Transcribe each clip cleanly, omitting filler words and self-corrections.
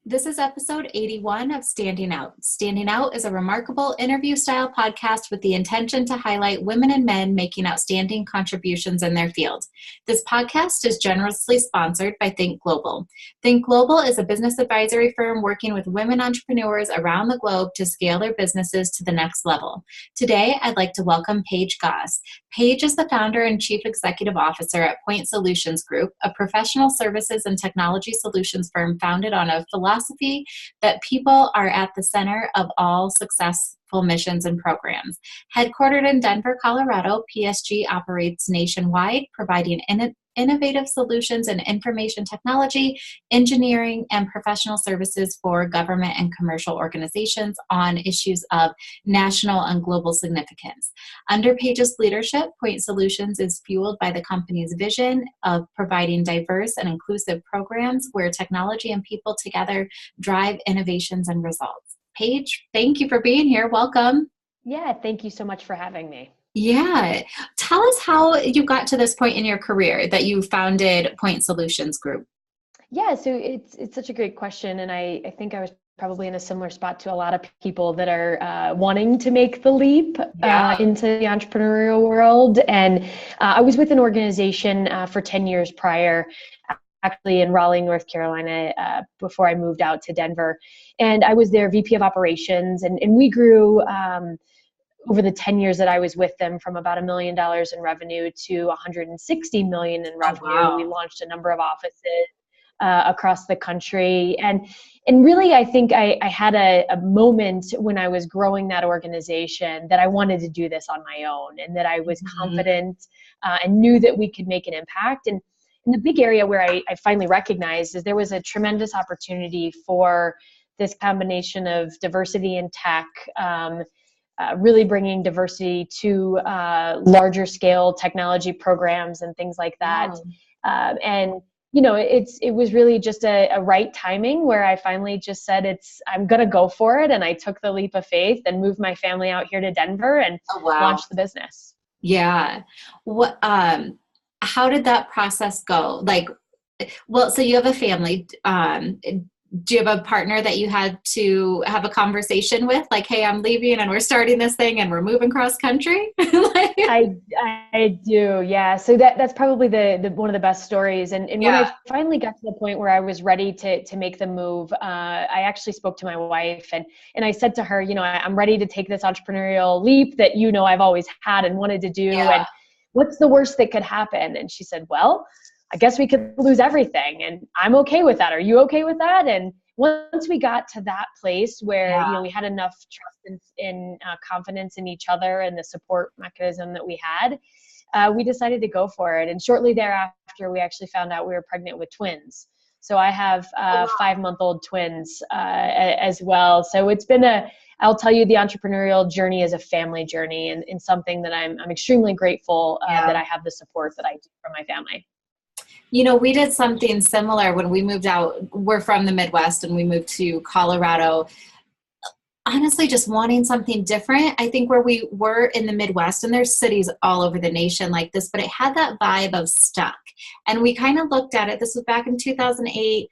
This is episode 81 of Standing Out. Standing Out is a remarkable interview-style podcast with the intention to highlight women and men making outstanding contributions in their field. This podcast is generously sponsored by Think Global. Think Global is a business advisory firm working with women entrepreneurs around the globe to scale their businesses to the next level. Today, I'd like to welcome Paige Goss. Paige is the founder and chief executive officer at Point Solutions Group, a professional services and technology solutions firm founded on a philosophy that people are at the center of all successful missions and programs. Headquartered in Denver, Colorado, PSG operates nationwide, providing innovative solutions in information technology, engineering, and professional services for government and commercial organizations on issues of national and global significance. Under Paige's leadership, Point Solutions is fueled by the company's vision of providing diverse and inclusive programs where technology and people together drive innovations and results. Paige, thank you for being here. Welcome. Yeah, thank you so much for having me. Yeah. Tell us how you got to this point in your career that you founded Point Solutions Group. Yeah, so it's such a great question. And I think I was probably in a similar spot to a lot of people that are wanting to make the leap into the entrepreneurial world. And I was with an organization for 10 years prior, actually in Raleigh, North Carolina, before I moved out to Denver. And I was their VP of operations. And we grew over the 10 years that I was with them from about $1 million in revenue to $160 million in revenue. Oh, wow. We launched a number of offices across the country. And really, I think I had a moment when I was growing that organization that I wanted to do this on my own, and that I was confident and knew that we could make an impact. And the big area where I finally recognized is there was a tremendous opportunity for this combination of diversity in tech, really bringing diversity to larger scale technology programs and things like that. Wow. And you know, it was really just a right timing where I finally just said, I'm going to go for it. And I took the leap of faith and moved my family out here to Denver and launched the business. Yeah. What, how did that process go? So you have a family, do you have a partner that you had to have a conversation with? Like, hey, I'm leaving and we're starting this thing and we're moving cross country? I do. Yeah. So that's probably the one of the best stories. And when I finally got to the point where I was ready to make the move, I actually spoke to my wife and I said to her, I'm ready to take this entrepreneurial leap that, I've always had and wanted to do. Yeah. And what's the worst that could happen? And she said, well, I guess we could lose everything, and I'm okay with that. Are you okay with that? And once we got to that place where we had enough trust and confidence in each other and the support mechanism that we had, we decided to go for it. And shortly thereafter, we actually found out we were pregnant with twins. So I have 5-month-old twins as well. So it's been I'll tell you, the entrepreneurial journey is a family journey, and something that I'm extremely grateful that I have the support that I do from my family. We did something similar when we moved out. We're from the Midwest and we moved to Colorado. Honestly, just wanting something different. I think where we were in the Midwest, and there's cities all over the nation like this, but it had that vibe of stuck. And we kind of looked at it. This was back in 2008.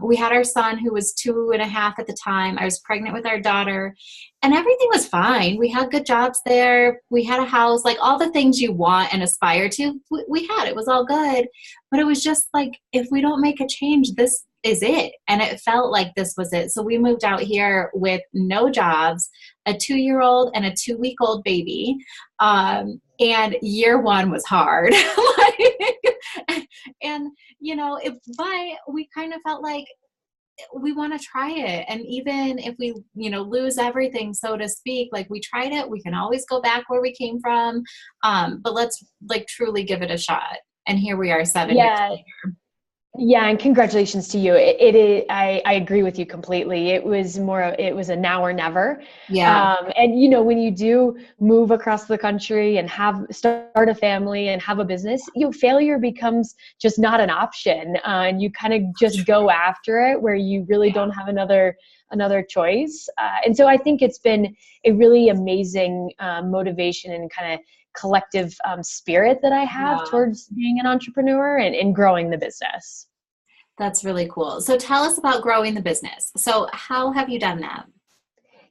We had our son who was 2.5 at the time. I was pregnant with our daughter, and everything was fine. We had good jobs there. We had a house, like all the things you want and aspire to, we had. It was all good. But it was just like, if we don't make a change, this is it. And it felt like this was it. So we moved out here with no jobs, a 2-year-old and a 2-week-old baby. And year one was hard. But we kind of felt like we want to try it. And even if we, lose everything, so to speak, like we tried it, we can always go back where we came from. But let's truly give it a shot. And here we are 7 years later. Yeah, and congratulations to you. It is. I agree with you completely. It was a now or never. Yeah. And when you do move across the country and start a family and have a business, failure becomes just not an option, and you kind of just go after it where you really don't have another choice. And so I think it's been a really amazing motivation and kind of collective spirit that I have towards being an entrepreneur and growing the business. That's really cool. So tell us about growing the business. So how have you done that?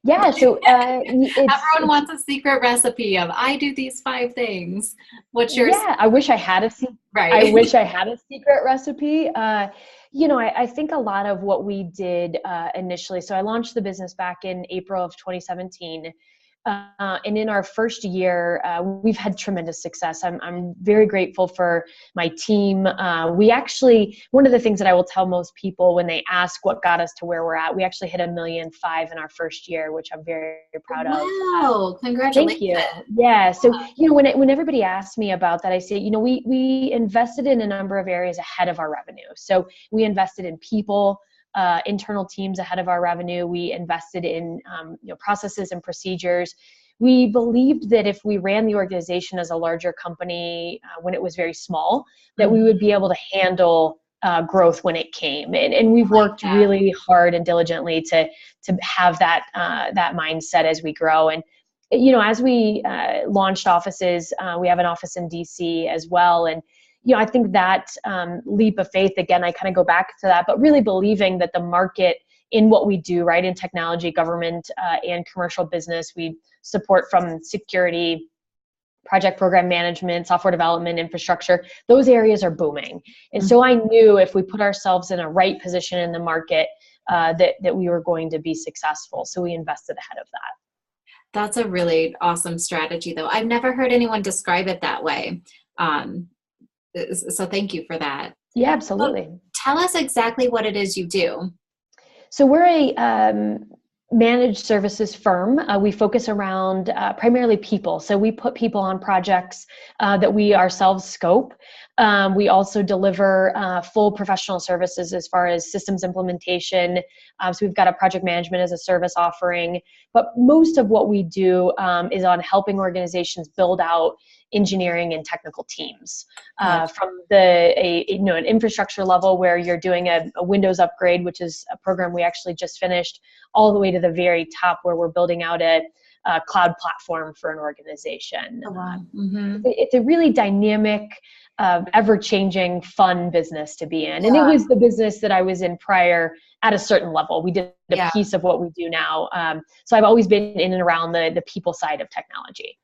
Yeah, so Everyone wants a secret recipe of I do these 5 things. What's yours? Yeah, I wish I had a I Right. wish I had a secret recipe. I think a lot of what we did initially. So I launched the business back in April of 2017. And in our first year, we've had tremendous success. I'm very grateful for my team. We actually, one of the things that I will tell most people when they ask what got us to where we're at, we actually hit 1.5 million in our first year, which I'm very, very proud of. Wow, Thank congratulations. you. Yeah. So, when everybody asks me about that, I say, we invested in a number of areas ahead of our revenue. So we invested in people, internal teams ahead of our revenue. We invested in, processes and procedures. We believed that if we ran the organization as a larger company when it was very small, that we would be able to handle growth when it came. And we've worked really hard and diligently to have that mindset as we grow. And as we launched offices, we have an office in DC as well. And I think that leap of faith, again, I kind of go back to that, but really believing that the market in what we do, right, in technology, government, and commercial business, we support from security, project program management, software development, infrastructure, those areas are booming. And so I knew if we put ourselves in a right position in the market, that we were going to be successful. So we invested ahead of that. That's a really awesome strategy, though. I've never heard anyone describe it that way. So thank you for that. Yeah, absolutely. So tell us exactly what it is you do. So we're a managed services firm. We focus around primarily people. So we put people on projects that we ourselves scope. We also deliver full professional services as far as systems implementation. So we've got a project management as a service offering. But most of what we do is on helping organizations build out engineering and technical teams from an infrastructure level where you're doing a Windows upgrade, which is a program we actually just finished, all the way to the very top where we're building out a cloud platform for an organization. Oh, wow. Mm-hmm. It's a really dynamic, ever-changing, fun business to be in. And it was the business that I was in prior at a certain level. We did a piece of what we do now. So I've always been in and around the people side of technology.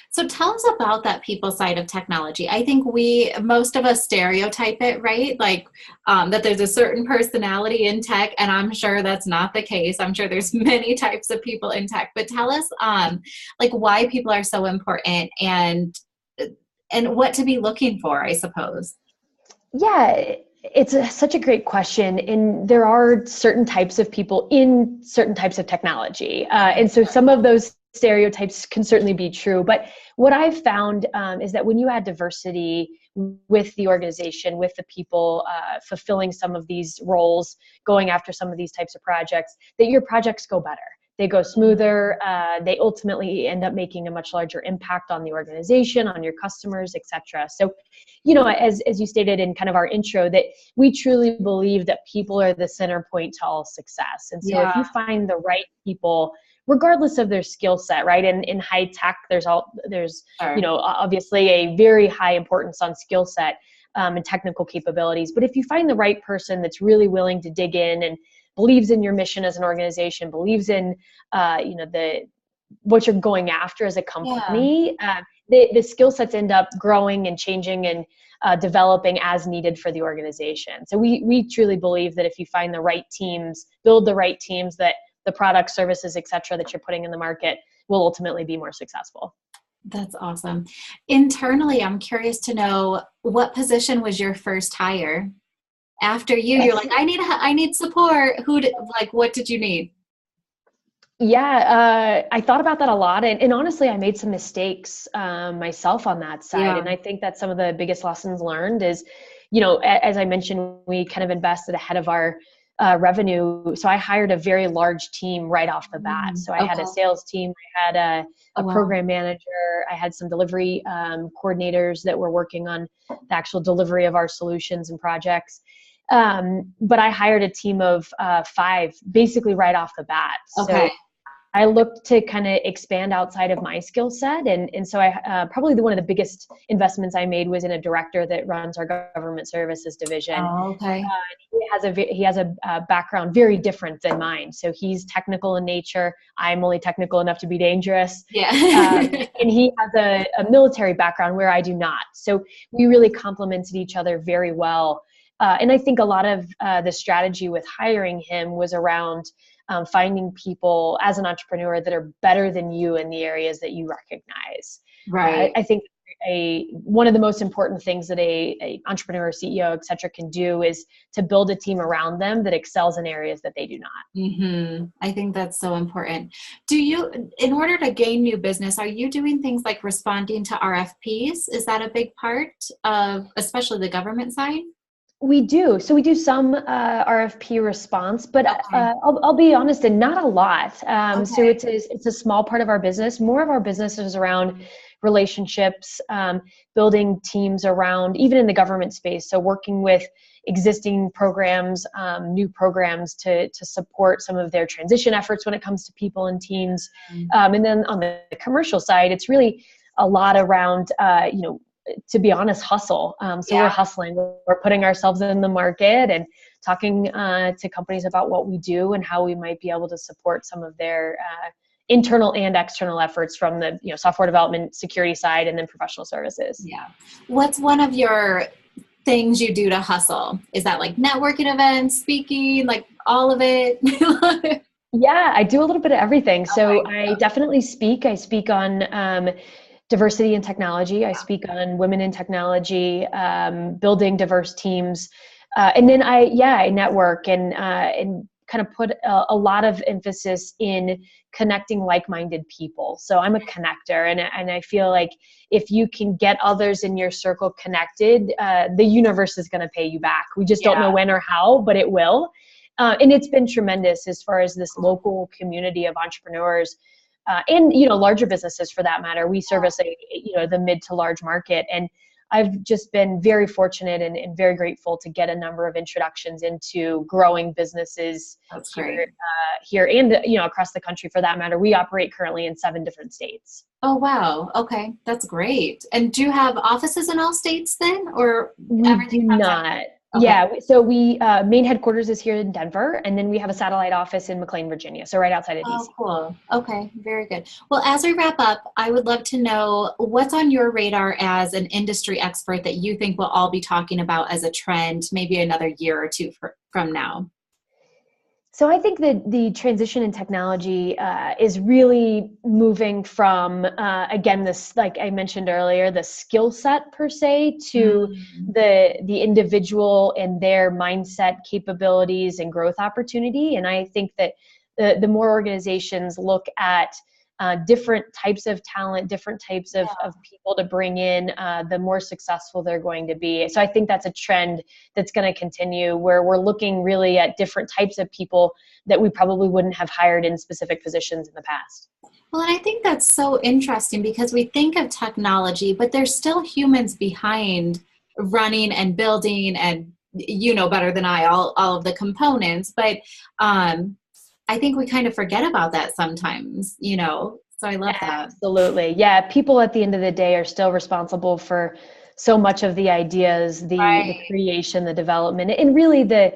So tell us about that people side of technology. I think most of us stereotype it, right? Like that there's a certain personality in tech, and I'm sure that's not the case. I'm sure there's many types of people in tech, but tell us why people are so important and what to be looking for, I suppose. Yeah, it's such a great question. And there are certain types of people in certain types of technology. And so some of those stereotypes can certainly be true. But what I've found is that when you add diversity with the organization, with the people fulfilling some of these roles, going after some of these types of projects, that your projects go better. They go smoother. They ultimately end up making a much larger impact on the organization, on your customers, et cetera. So, as you stated in kind of our intro, that we truly believe that people are the center point to all success. And so if you find the right people, regardless of their skill set, right? And in high tech, there's obviously a very high importance on skill set and technical capabilities. But if you find the right person that's really willing to dig in and believes in your mission as an organization, believes in what you're going after as a company, the skill sets end up growing and changing and developing as needed for the organization. So we truly believe that if you find the right teams, build the right teams, that the products, services, et cetera, that you're putting in the market will ultimately be more successful. That's awesome. Internally, I'm curious to know, what position was your first hire? After you're like, I need support. What did you need? Yeah, I thought about that a lot. And honestly, I made some mistakes myself on that side. Yeah. And I think that some of the biggest lessons learned is, as I mentioned, we kind of invested ahead of our revenue. So I hired a very large team right off the bat. So I had a sales team, I had a program manager, I had some delivery coordinators that were working on the actual delivery of our solutions and projects. But I hired a team of 5 basically right off the bat. So I looked to kind of expand outside of my skill set. And so I probably one of the biggest investments I made was in a director that runs our government services division. Oh, okay. He has a background very different than mine. So he's technical in nature. I'm only technical enough to be dangerous. Yeah. And he has a military background where I do not. So we really complemented each other very well. And I think a lot of the strategy with hiring him was around finding people as an entrepreneur that are better than you in the areas that you recognize. Right. I think one of the most important things that a entrepreneur, CEO, et cetera, can do is to build a team around them that excels in areas that they do not. Mm-hmm. I think that's so important. In order to gain new business, are you doing things like responding to RFPs? Is that a big part of, especially the government side? We do. So we do some RFP response, but Okay. I'll be honest, and not a lot. So Okay. it's a small part of our business. More of our business is around relationships, building teams around, even in the government space. So working with existing programs, new programs to support some of their transition efforts when it comes to people and teams. And then on the commercial side, it's really a lot around, to be honest, hustle. So we're hustling. We're putting ourselves in the market and talking to companies about what we do and how we might be able to support some of their internal and external efforts from the software development, security side, and then professional services. Yeah. What's one of your things you do to hustle? Is that like networking events, speaking, like all of it? Yeah, I do a little bit of everything. So Okay. I definitely speak. I speak on diversity in technology. I speak on women in technology, building diverse teams. And then I network and kind of put a lot of emphasis in connecting like-minded people. So I'm a connector, and I feel like if you can get others in your circle connected, the universe is going to pay you back. We just don't know when or how, but it will. And it's been tremendous as far as this local community of entrepreneurs. And larger businesses for that matter. We service the mid to large market, and I've just been very fortunate and very grateful to get a number of introductions into growing businesses. That's here, great. here and across the country for that matter. We operate currently in 7 different states. Oh, wow. Okay. That's great. And do you have offices in all states then, or We do everything comes out? not. Okay. Yeah, so we main headquarters is here in Denver, and then we have a satellite office in McLean, Virginia, so right outside of DC. Oh, cool. Okay. Very good. Well, as we wrap up, I would love to know what's on your radar as an industry expert that you think we'll all be talking about as a trend, maybe another year or two from now. So I think that the transition in technology is really moving from, again, this, like I mentioned earlier, the skill set per se to the individual and their mindset, capabilities, and growth opportunity. And I think that the more organizations look at different types of talent, different types of people to bring in, the more successful they're going to be. So I think that's a trend that's going to continue, where we're looking really at different types of people that we probably wouldn't have hired in specific positions in the past. Well, and I think that's so interesting because we think of technology, but there's still humans behind running and building, and you know better than I, all of the components. But I think we kind of forget about that sometimes, so I love that. Absolutely. Yeah. People at the end of the day are still responsible for so much of the ideas, the creation, the development, and really the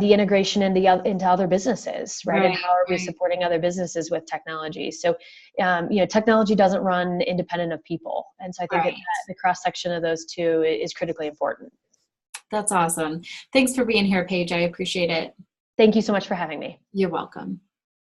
integration into other businesses, right? And how are we supporting other businesses with technology? So, technology doesn't run independent of people. And so I think that the cross-section of those two is critically important. That's awesome. Thanks for being here, Paige. I appreciate it. Thank you so much for having me. You're welcome.